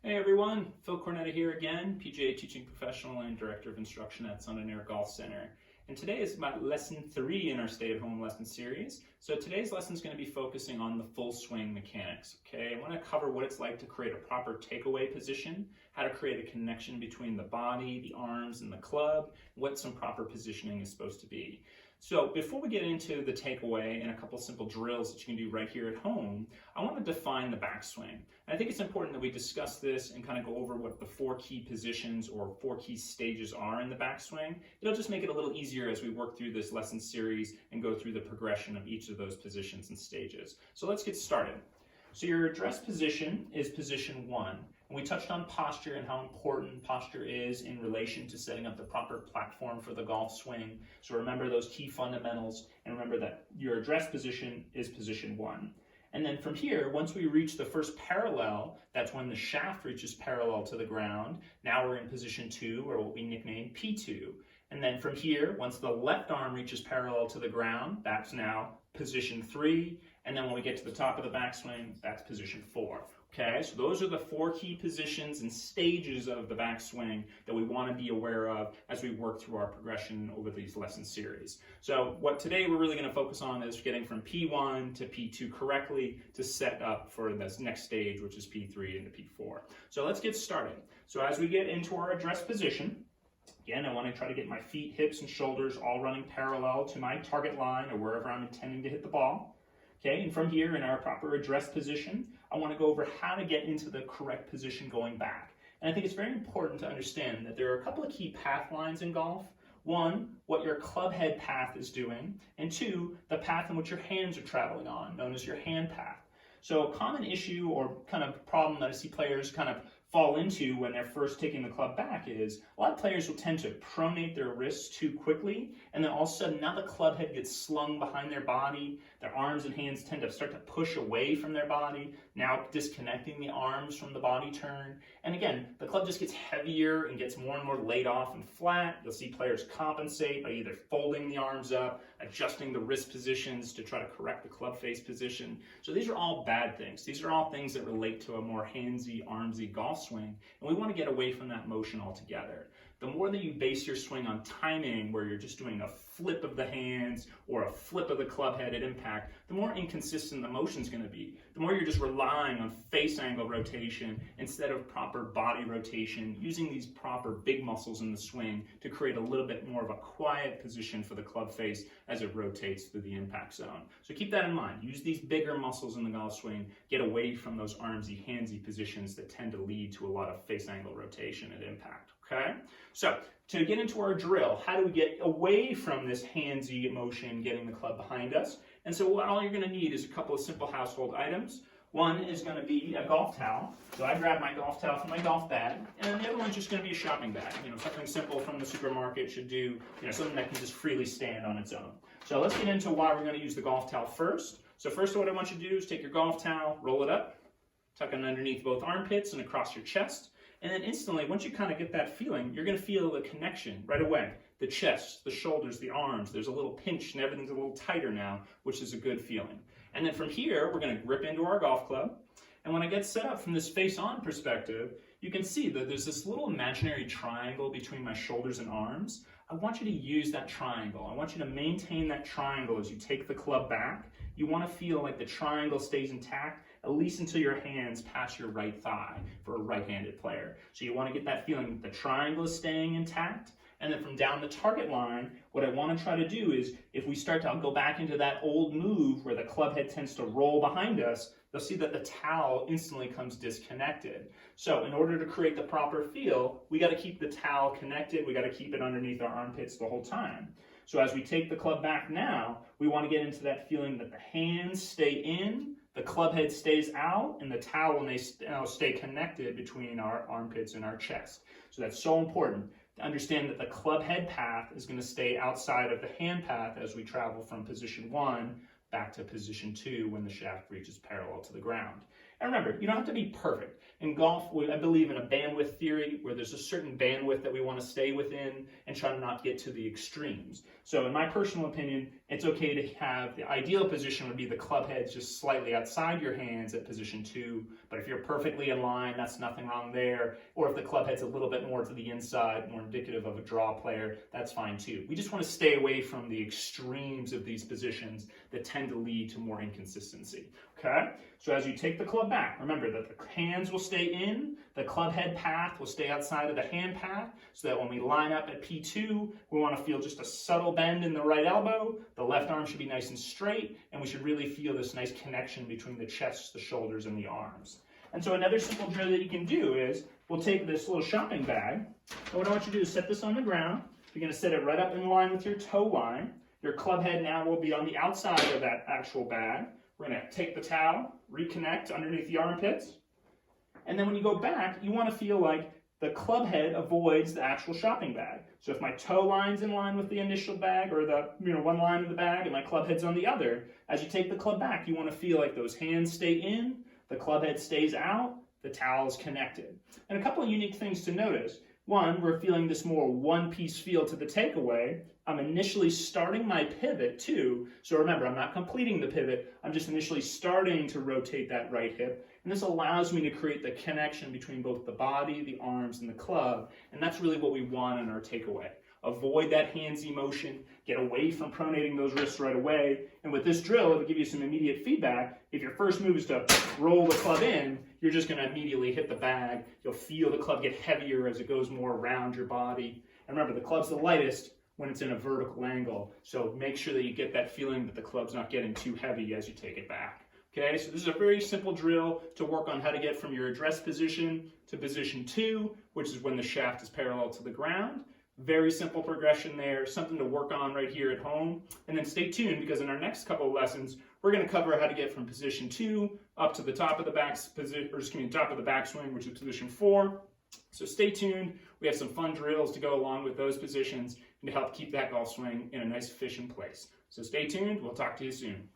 Hey everyone, Phil Cornetta here again, PGA teaching professional and director of instruction at Sun and Air Golf Center. And today is about lesson 3 in our stay-at-home lesson series. So today's lesson is going to be focusing on the full swing mechanics. Okay, I want to cover what it's like to create a proper takeaway position, how to create a connection between the body, the arms, and the club, what some proper positioning is supposed to be. So before we get into the takeaway and a couple simple drills that you can do right here at home, I want to define the backswing. And I think it's important that we discuss this and kind of go over what the 4 key positions or 4 key stages are in the backswing. It'll just make it a little easier as we work through this lesson series and go through the progression of each of those positions and stages. So let's get started. So your address position is position 1. And we touched on posture and how important posture is in relation to setting up the proper platform for the golf swing. So remember those key fundamentals and remember that your address position is position 1. And then from here, once we reach the first parallel, that's when the shaft reaches parallel to the ground. Now we're in position 2, or what we nickname P2. And then from here, once the left arm reaches parallel to the ground, that's now position 3. And then when we get to the top of the backswing, that's position 4. Okay, so those are the 4 key positions and stages of the backswing that we want to be aware of as we work through our progression over these lesson series. So what today we're really going to focus on is getting from P1 to P2 correctly to set up for this next stage, which is P3 into P4. So let's get started. So as we get into our address position, again, I want to try to get my feet, hips, and shoulders all running parallel to my target line or wherever I'm intending to hit the ball. Okay, and from here in our proper address position, I want to go over how to get into the correct position going back. And I think it's very important to understand that there are a couple of key path lines in golf. 1, what your club head path is doing, and 2, the path in which your hands are traveling on, known as your hand path. So a common issue or kind of problem that I see players kind of fall into when they're first taking the club back is a lot of players will tend to pronate their wrists too quickly, and then all of a sudden now the club head gets slung behind their body, their arms and hands tend to start to push away from their body, now disconnecting the arms from the body turn, and again, the club just gets heavier and gets more and more laid off and flat. You'll see players compensate by either folding the arms up, adjusting the wrist positions to try to correct the club face position. So these are all bad things. These are all things that relate to a more handsy, armsy golf swing, and we want to get away from that motion altogether. The more that you base your swing on timing, where you're just doing a flip of the hands or a flip of the club head at impact, the more inconsistent the motion's going to be. The more you're just relying on face angle rotation instead of proper body rotation, using these proper big muscles in the swing to create a little bit more of a quiet position for the club face as it rotates through the impact zone. So keep that in mind. Use these bigger muscles in the golf swing. Get away from those armsy, handsy positions that tend to lead to a lot of face angle rotation at impact. Okay, so to get into our drill, how do we get away from this handsy motion, getting the club behind us? And so all you're going to need is a couple of simple household items. One is going to be a golf towel. So I grab my golf towel from my golf bag, and the other one's just going to be a shopping bag. Something simple from the supermarket should do, something that can just freely stand on its own. So let's get into why we're going to use the golf towel first. So first what I want you to do is take your golf towel, roll it up, tuck it underneath both armpits and across your chest. And then instantly, once you kind of get that feeling, you're going to feel the connection right away. The chest, the shoulders, the arms, there's a little pinch and everything's a little tighter now, which is a good feeling. And then from here, we're going to grip into our golf club. And when I get set up from this face-on perspective, you can see that there's this little imaginary triangle between my shoulders and arms. I want you to use that triangle. I want you to maintain that triangle as you take the club back. You want to feel like the triangle stays intact, at least until your hands pass your right thigh for a right-handed player. So you want to get that feeling that the triangle is staying intact. And then from down the target line, what I want to try to do is, if we start to go back into that old move where the club head tends to roll behind us, you'll see that the towel instantly comes disconnected. So in order to create the proper feel, we got to keep the towel connected. We got to keep it underneath our armpits the whole time. So as we take the club back now, we want to get into that feeling that the hands stay in, the club head stays out, and the towel may stay connected between our armpits and our chest. So that's so important to understand that the club head path is going to stay outside of the hand path as we travel from position 1 back to position 2 when the shaft reaches parallel to the ground. And remember, you don't have to be perfect. In golf, I believe in a bandwidth theory where there's a certain bandwidth that we want to stay within and try to not get to the extremes. So in my personal opinion, it's okay to have the ideal position would be the club heads just slightly outside your hands at position 2. But if you're perfectly in line, that's nothing wrong there. Or if the club head's a little bit more to the inside, more indicative of a draw player, that's fine too. We just want to stay away from the extremes of these positions that tend to lead to more inconsistency. Okay? So as you take the club back, remember that the hands will stay in, the club head path will stay outside of the hand path, so that when we line up at P2, we want to feel just a subtle bend in the right elbow, the left arm should be nice and straight, and we should really feel this nice connection between the chest, the shoulders, and the arms. And so another simple drill that you can do is, we'll take this little shopping bag, and what I want you to do is set this on the ground. You're going to set it right up in line with your toe line. Your club head now will be on the outside of that actual bag. We're going to take the towel, reconnect underneath the armpits, and then when you go back, you want to feel like the club head avoids the actual shopping bag. So if my toe line's in line with the initial bag, or the one line of the bag, and my club head's on the other, as you take the club back, you want to feel like those hands stay in, the club head stays out, the towel is connected. And a couple of unique things to notice. One, we're feeling this more one-piece feel to the takeaway. I'm initially starting my pivot too. So remember, I'm not completing the pivot. I'm just initially starting to rotate that right hip. And this allows me to create the connection between both the body, the arms, and the club. And that's really what we want in our takeaway. Avoid that handsy motion, get away from pronating those wrists right away. And with this drill, it'll give you some immediate feedback. If your first move is to roll the club in, you're just going to immediately hit the bag. You'll feel the club get heavier as it goes more around your body. And remember, the club's the lightest when it's in a vertical angle. So make sure that you get that feeling that the club's not getting too heavy as you take it back. Okay, so this is a very simple drill to work on how to get from your address position to position 2, which is when the shaft is parallel to the ground. Very simple progression there, something to work on right here at home. And then stay tuned, because in our next couple of lessons, we're going to cover how to get from position 2 up to the top of the top of the backswing, which is position 4. So stay tuned. We have some fun drills to go along with those positions and to help keep that golf swing in a nice, efficient place. So stay tuned. We'll talk to you soon.